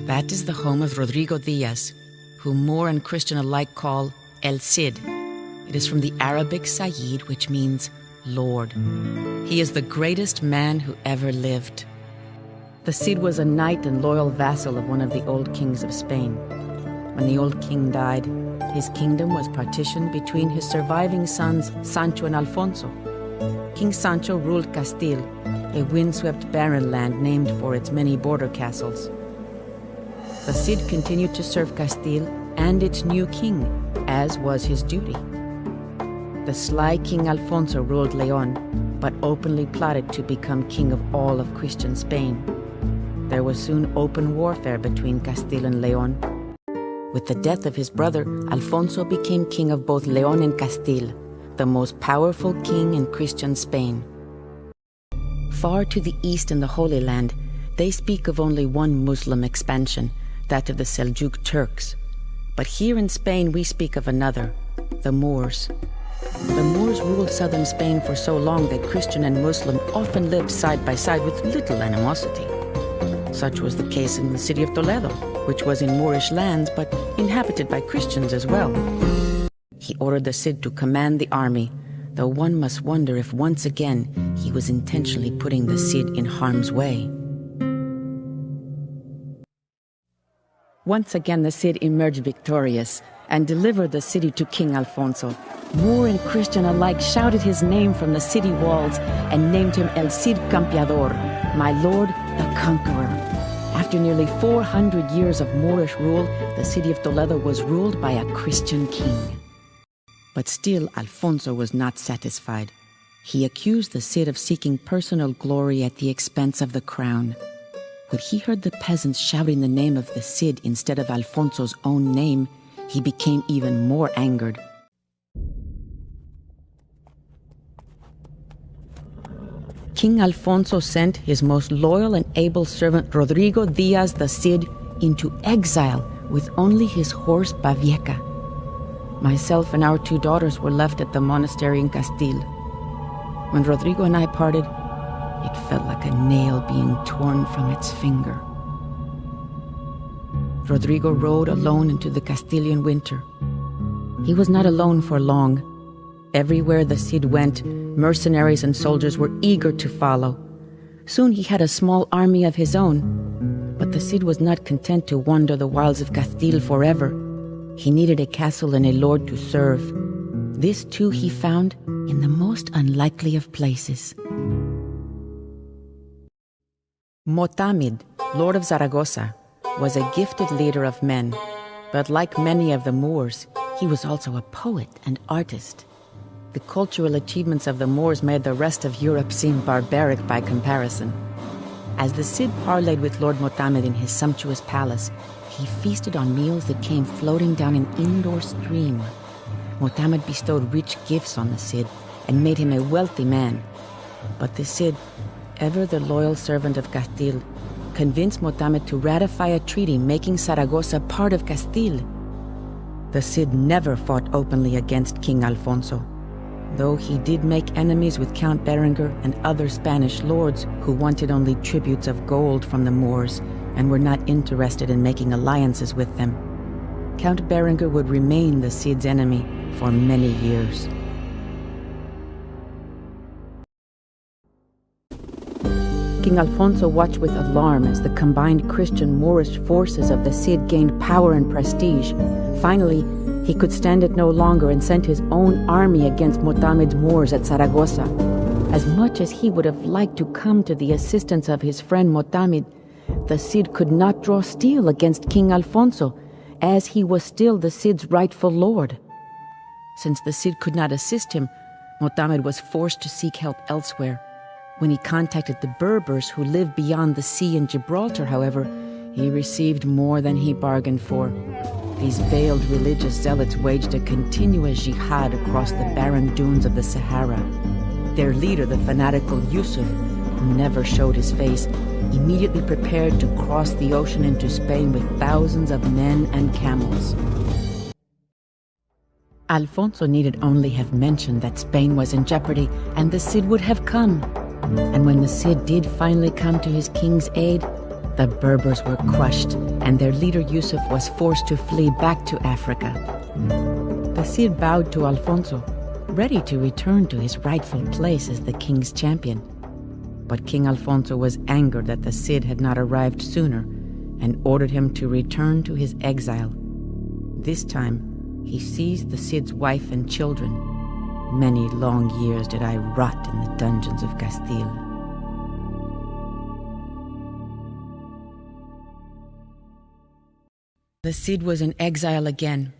That is the home of Rodrigo Diaz, whom Moor and Christian alike call El Cid. It is from the Arabic Sayyid, which means Lord. He is the greatest man who ever lived. The Cid was a knight and loyal vassal of one of the old kings of Spain. When the old king died, his kingdom was partitioned between his surviving sons, Sancho and Alfonso. King Sancho ruled Castile, a windswept barren land named for its many border castles. The Cid continued to serve Castile and its new king, as was his duty. The sly King Alfonso ruled Leon, but openly plotted to become king of all of Christian Spain. There was soon open warfare between Castile and Leon. With the death of his brother, Alfonso became king of both Leon and Castile, the most powerful king in Christian Spain. Far to the east in the Holy Land, they speak of only one Muslim expansion, that of the Seljuk Turks. But here in Spain we speak of another, the Moors. The Moors ruled southern Spain for so long that Christian and Muslim often lived side by side with little animosity. Such was the case in the city of Toledo, which was in Moorish lands but inhabited by Christians as well. He ordered the Cid to command the army, though one must wonder if once again he was intentionally putting the Cid in harm's way. Once again the Cid emerged victorious and delivered the city to King Alfonso. Moor and Christian alike shouted his name from the city walls and named him El Cid Campeador, my lord, the conqueror. After nearly 400 years of Moorish rule, the city of Toledo was ruled by a Christian king. But still, Alfonso was not satisfied. He accused the Cid of seeking personal glory at the expense of the crown. When he heard the peasants shouting the name of the Cid instead of Alfonso's own name, he became even more angered. King Alfonso sent his most loyal and able servant Rodrigo Diaz the Cid into exile with only his horse Bavieca. Myself and our 2 daughters were left at the monastery in Castile. When Rodrigo and I parted, it felt like a nail being torn from its finger. Rodrigo rode alone into the Castilian winter. He was not alone for long. Everywhere the Cid went, mercenaries and soldiers were eager to follow. Soon he had a small army of his own. But the Cid was not content to wander the wilds of Castile forever. He needed a castle and a lord to serve. This too he found in the most unlikely of places. Motamid, Lord of Zaragoza, was a gifted leader of men, but like many of the Moors, he was also a poet and artist. The cultural achievements of the Moors made the rest of Europe seem barbaric by comparison. As the Cid parleyed with Lord Motamid in his sumptuous palace, he feasted on meals that came floating down an indoor stream. Motamid bestowed rich gifts on the Cid and made him a wealthy man. But the Cid, ever the loyal servant of Castile, convinced Motamid to ratify a treaty making Saragossa part of Castile. The Cid never fought openly against King Alfonso, though he did make enemies with Count Berenguer and other Spanish lords who wanted only tributes of gold from the Moors and were not interested in making alliances with them. Count Berenguer would remain the Cid's enemy for many years. King Alfonso watched with alarm as the combined Christian-Moorish forces of the Cid gained power and prestige. Finally, he could stand it no longer and sent his own army against Motamid's Moors at Saragossa. As much as he would have liked to come to the assistance of his friend Motamid, the Cid could not draw steel against King Alfonso, as he was still the Cid's rightful lord. Since the Cid could not assist him, Motamid was forced to seek help elsewhere. When he contacted the Berbers who lived beyond the sea in Gibraltar, however, he received more than he bargained for. These veiled religious zealots waged a continuous jihad across the barren dunes of the Sahara. Their leader, the fanatical Yusuf, who never showed his face, immediately prepared to cross the ocean into Spain with thousands of men and camels. Alfonso needed only have mentioned that Spain was in jeopardy, and the Cid would have come. And when the Cid did finally come to his king's aid, The Berbers were crushed, and their leader Yusuf was forced to flee back to Africa. The Cid bowed to Alfonso, ready to return to his rightful place as the king's champion. But King Alfonso was angered that the Cid had not arrived sooner and ordered him to return to his exile. This time, he seized the Cid's wife and children. Many long years did I rot in the dungeons of Castile. The Cid was in exile again,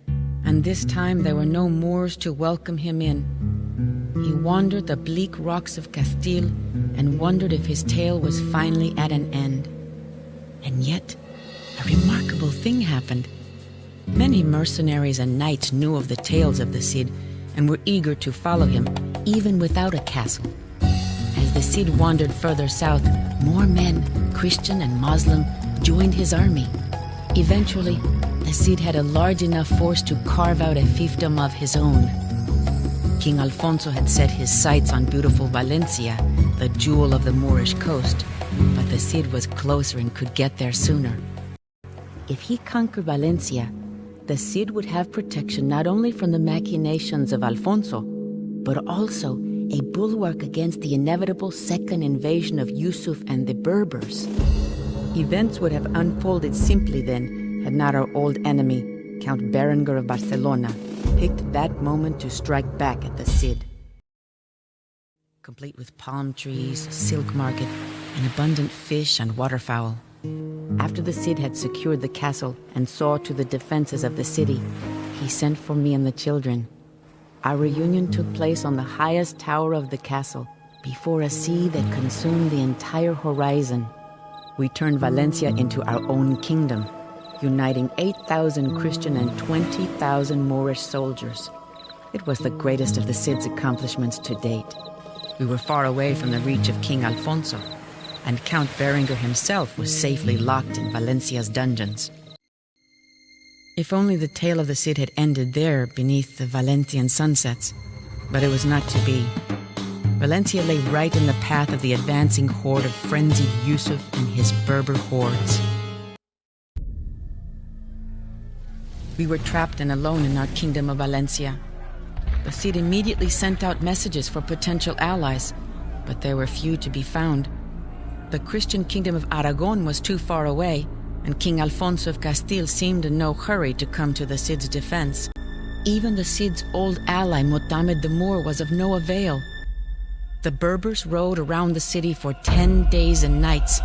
and this time there were no Moors to welcome him in. He wandered the bleak rocks of Castile and wondered if his tale was finally at an end. And yet, a remarkable thing happened. Many mercenaries and knights knew of the tales of the Cid and were eager to follow him, even without a castle. As the Cid wandered further south, more men, Christian and Muslim, joined his army. Eventually, the Cid had a large enough force to carve out a fiefdom of his own. King Alfonso had set his sights on beautiful Valencia, the jewel of the Moorish coast, but the Cid was closer and could get there sooner. If he conquered Valencia, the Cid would have protection not only from the machinations of Alfonso, but also a bulwark against the inevitable second invasion of Yusuf and the Berbers. Events would have unfolded simply then, had not our old enemy, Count Berengar of Barcelona, picked that moment to strike back at the Cid. Complete with palm trees, silk market, and abundant fish and waterfowl. After the Cid had secured the castle and saw to the defenses of the city, he sent for me and the children. Our reunion took place on the highest tower of the castle, before a sea that consumed the entire horizon. We turned Valencia into our own kingdom, uniting 8,000 Christian and 20,000 Moorish soldiers. It was the greatest of the Cid's accomplishments to date. We were far away from the reach of King Alfonso, and Count Berengar himself was safely locked in Valencia's dungeons. If only the tale of the Cid had ended there beneath the Valencian sunsets, but it was not to be. Valencia lay right in the path of the advancing horde of frenzied Yusuf and his Berber hordes. We were trapped and alone in our kingdom of Valencia. The Cid immediately sent out messages for potential allies, but there were few to be found. The Christian kingdom of Aragon was too far away, and King Alfonso of Castile seemed in no hurry to come to the Cid's defense. Even the Cid's old ally, Motamed the Moor, was of no avail. The Berbers rode around the city for 10 days and nights,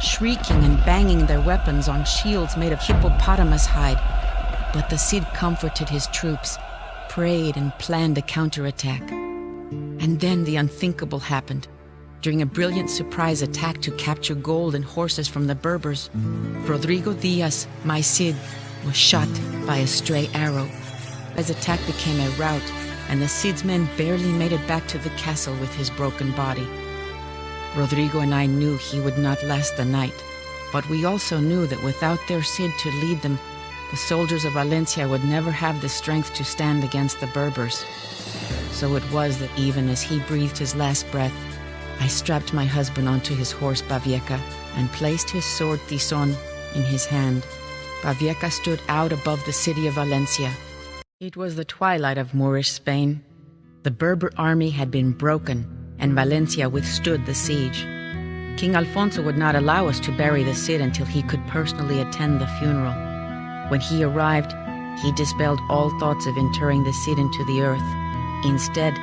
shrieking and banging their weapons on shields made of hippopotamus hide. But the Cid comforted his troops, prayed and planned a counterattack. And then the unthinkable happened. During a brilliant surprise attack to capture gold and horses from the Berbers, Rodrigo Diaz, my Cid, was shot by a stray arrow. His attack became a rout, and the Cid's men barely made it back to the castle with his broken body. Rodrigo and I knew he would not last the night, but we also knew that without their Cid to lead them, the soldiers of Valencia would never have the strength to stand against the Berbers. So it was that even as he breathed his last breath, I strapped my husband onto his horse Bavieca and placed his sword Tizon in his hand. Bavieca stood out above the city of Valencia. It was the twilight of Moorish Spain. The Berber army had been broken, and Valencia withstood the siege. King Alfonso would not allow us to bury the Cid until he could personally attend the funeral. When he arrived, he dispelled all thoughts of interring the Cid into the earth. Instead,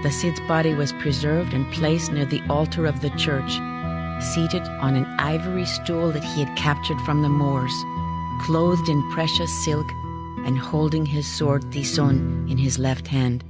the Cid's body was preserved and placed near the altar of the church, seated on an ivory stool that he had captured from the Moors, clothed in precious silk and holding his sword Tizon in his left hand.